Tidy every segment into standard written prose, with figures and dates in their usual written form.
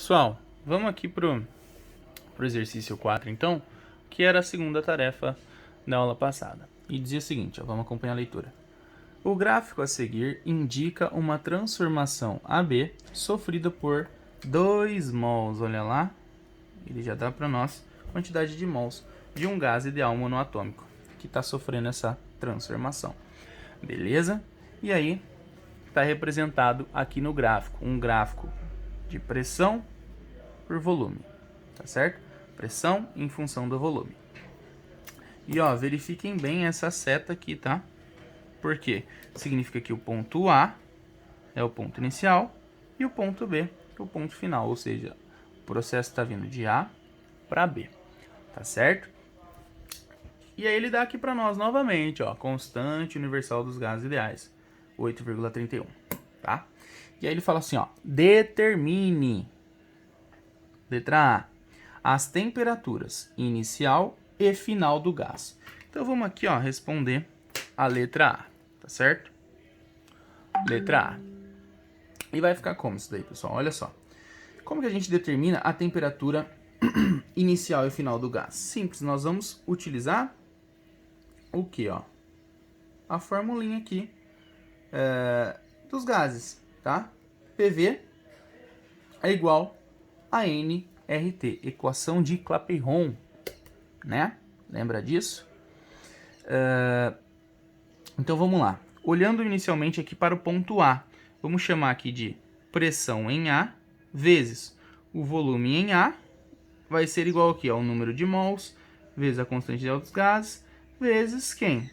Pessoal, vamos aqui pro exercício 4, então, que era a segunda tarefa da aula passada. E dizia o seguinte, ó, vamos acompanhar a leitura. O gráfico a seguir indica uma transformação AB sofrida por 2 mols, olha lá, ele já dá para nós quantidade de mols de um gás ideal monoatômico que está sofrendo essa transformação. Beleza? E aí, está representado aqui no gráfico, um gráfico de pressão por volume, tá certo? Pressão em função do volume. E ó, verifiquem bem essa seta aqui, tá? Porque significa que o ponto A é o ponto inicial e o ponto B é o ponto final, ou seja, o processo está vindo de A para B, tá certo? E aí ele dá aqui para nós novamente, ó, constante universal dos gases ideais, 8,31, tá? E aí ele fala assim, ó, determine, letra A, as temperaturas inicial e final do gás. Então vamos aqui, ó, responder a letra A, tá certo? Letra A. E vai ficar como isso daí, pessoal? Olha só. Como que a gente determina a temperatura inicial e final do gás? Simples, nós vamos utilizar o que, ó? A formulinha aqui dos gases, tá? PV é igual a nRT, equação de Clapeyron, né? Lembra disso? Então vamos lá. Olhando inicialmente aqui para o ponto A, vamos chamar aqui de pressão em A vezes o volume em A, vai ser igual aqui ao número de mols vezes a constante ideal dos gases, vezes quem?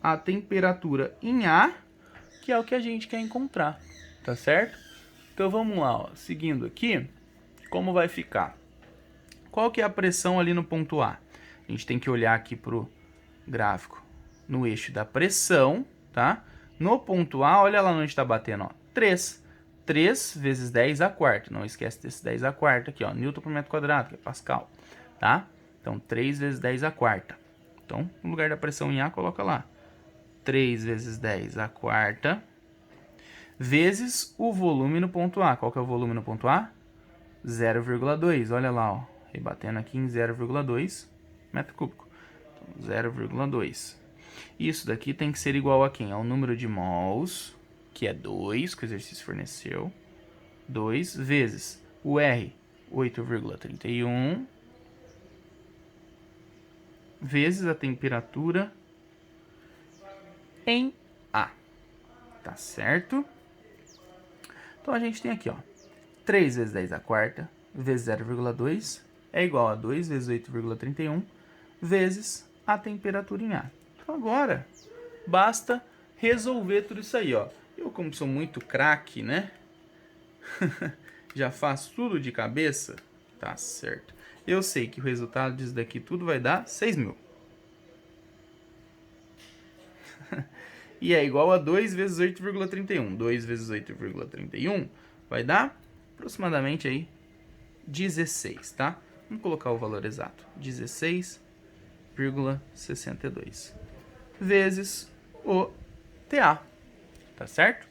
A temperatura em A, que é o que a gente quer encontrar, tá certo? Então vamos lá, ó, seguindo aqui, como vai ficar? Qual que é a pressão ali no ponto A? A gente tem que olhar aqui para o gráfico no eixo da pressão, tá? No ponto A, olha lá onde está batendo, ó, 3. 3 vezes 10 a quarta. Não esquece desse 10 a quarta aqui, ó, Newton por metro quadrado, que é Pascal, tá? Então, 3 vezes 10 a quarta. Então, no lugar da pressão em A, coloca lá 3 vezes 10 a quarta vezes o volume no ponto A. Qual que é o volume no ponto A? 0,2. Olha lá, ó, rebatendo aqui em 0,2 metro cúbico. Então, 0,2. Isso daqui tem que ser igual a quem? Ao número de mols, que é 2, que o exercício forneceu. 2 vezes o R, 8,31, vezes a temperatura em A. Tá certo? Então a gente tem aqui, ó, 3 vezes 10 a quarta vezes 0,2 é igual a 2 vezes 8,31 vezes a temperatura em A. Então agora basta resolver tudo isso aí, ó. Eu, como sou muito craque, né? Já faço tudo de cabeça. Tá certo. Eu sei que o resultado disso daqui tudo vai dar 6.000. E é igual a 2 vezes 8,31. 2 vezes 8,31 vai dar aproximadamente aí 16, tá? Vamos colocar o valor exato. 16,62 vezes o TA, tá certo?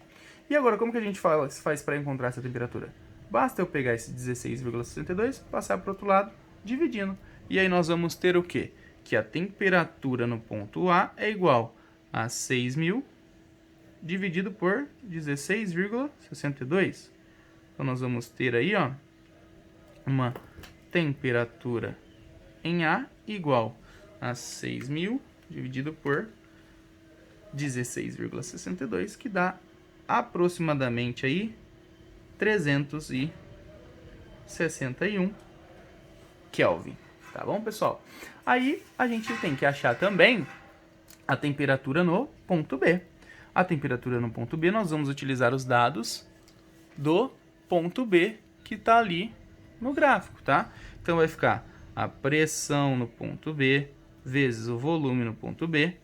E agora, como que a gente faz para encontrar essa temperatura? Basta eu pegar esse 16,62, passar para o outro lado, dividindo. E aí nós vamos ter o quê? Que a temperatura no ponto A é igual a 6.000 dividido por 16,62. Então nós vamos ter aí, ó, uma temperatura em A igual a 6.000 dividido por 16,62, que dá aproximadamente aí 361 Kelvin, tá bom, pessoal? Aí a gente tem que achar também a temperatura no ponto B. A temperatura no ponto B, nós vamos utilizar os dados do ponto B que está ali no gráfico, tá? Então vai ficar a pressão no ponto B vezes o volume no ponto B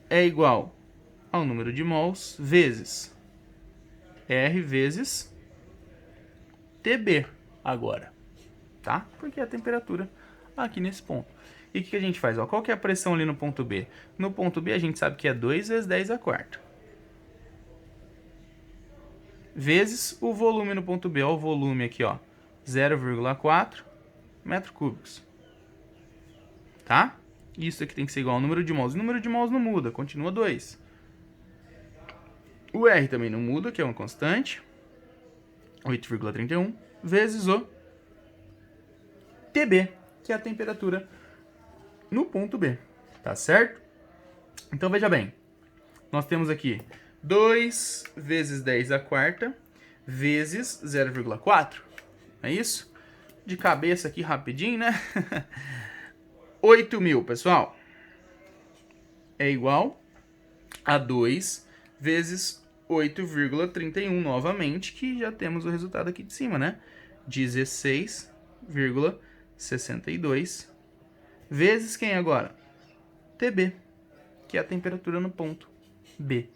é igual ao número de mols vezes R vezes TB agora, tá? Porque é a temperatura aqui nesse ponto. E o que a gente faz? Ó, qual que é a pressão ali no ponto B? No ponto B a gente sabe que é 2 vezes 10 a quarta. Vezes o volume no ponto B. Ó, o volume aqui, ó. 0,4 metros cúbicos. Tá? Isso aqui tem que ser igual ao número de mols. O número de mols não muda, continua 2. O R também não muda, que é uma constante. 8,31 vezes o TB, que é a temperatura no ponto B. Tá certo? Então, veja bem. Nós temos aqui 2 vezes 10 à quarta vezes 0,4. É isso? De cabeça aqui rapidinho, né? 8.000, pessoal. É igual a 2 vezes 8,31 novamente, que já temos o resultado aqui de cima, né? 16,62 vezes quem agora? TB, que é a temperatura no ponto B.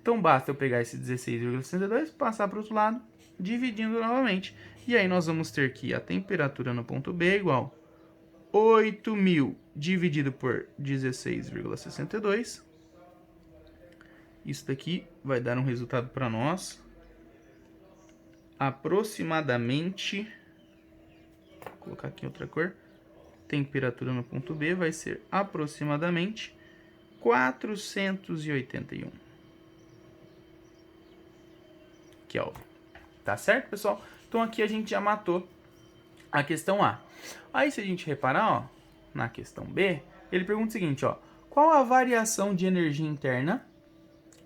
Então, basta eu pegar esse 16,62, passar para o outro lado, dividindo novamente. E aí nós vamos ter que a temperatura no ponto B é igual a 8.000 dividido por 16,62. Isso daqui vai dar um resultado para nós aproximadamente, vou colocar aqui outra cor, temperatura no ponto B vai ser aproximadamente 481 Kelvin. Tá certo, pessoal? Então aqui a gente já matou a questão A. Aí se a gente reparar, ó, na questão B, ele pergunta o seguinte, ó, qual a variação de energia interna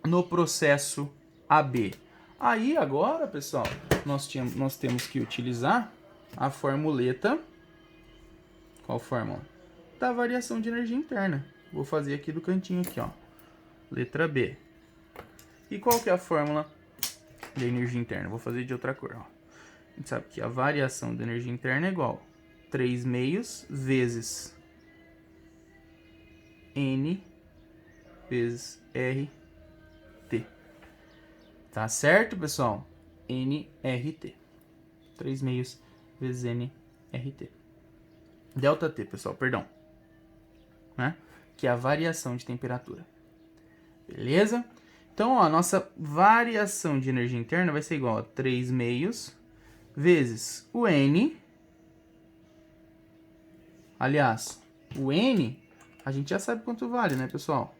no processo AB? Aí agora, pessoal, nós temos que utilizar a formuleta. Qual fórmula? Da variação de energia interna. Vou fazer aqui do cantinho aqui, ó. Letra B. E qual que é a fórmula de energia interna? Vou fazer de outra cor, ó. A gente sabe que a variação de energia interna é igual a 3 meios vezes N vezes RT. Tá certo, pessoal? NRT. 3 meios vezes NRT. Delta T, pessoal, perdão. Né? Que é a variação de temperatura. Beleza? Então, ó, a nossa variação de energia interna vai ser igual a 3 meios vezes o N. Aliás, o N, a gente já sabe quanto vale, né, pessoal?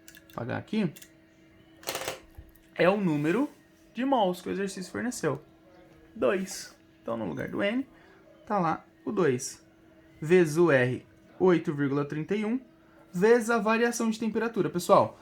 Vou apagar aqui. É o número de mols que o exercício forneceu. 2. Então, no lugar do N, tá lá o 2. Vezes o R, 8,31. Vezes a variação de temperatura. Pessoal,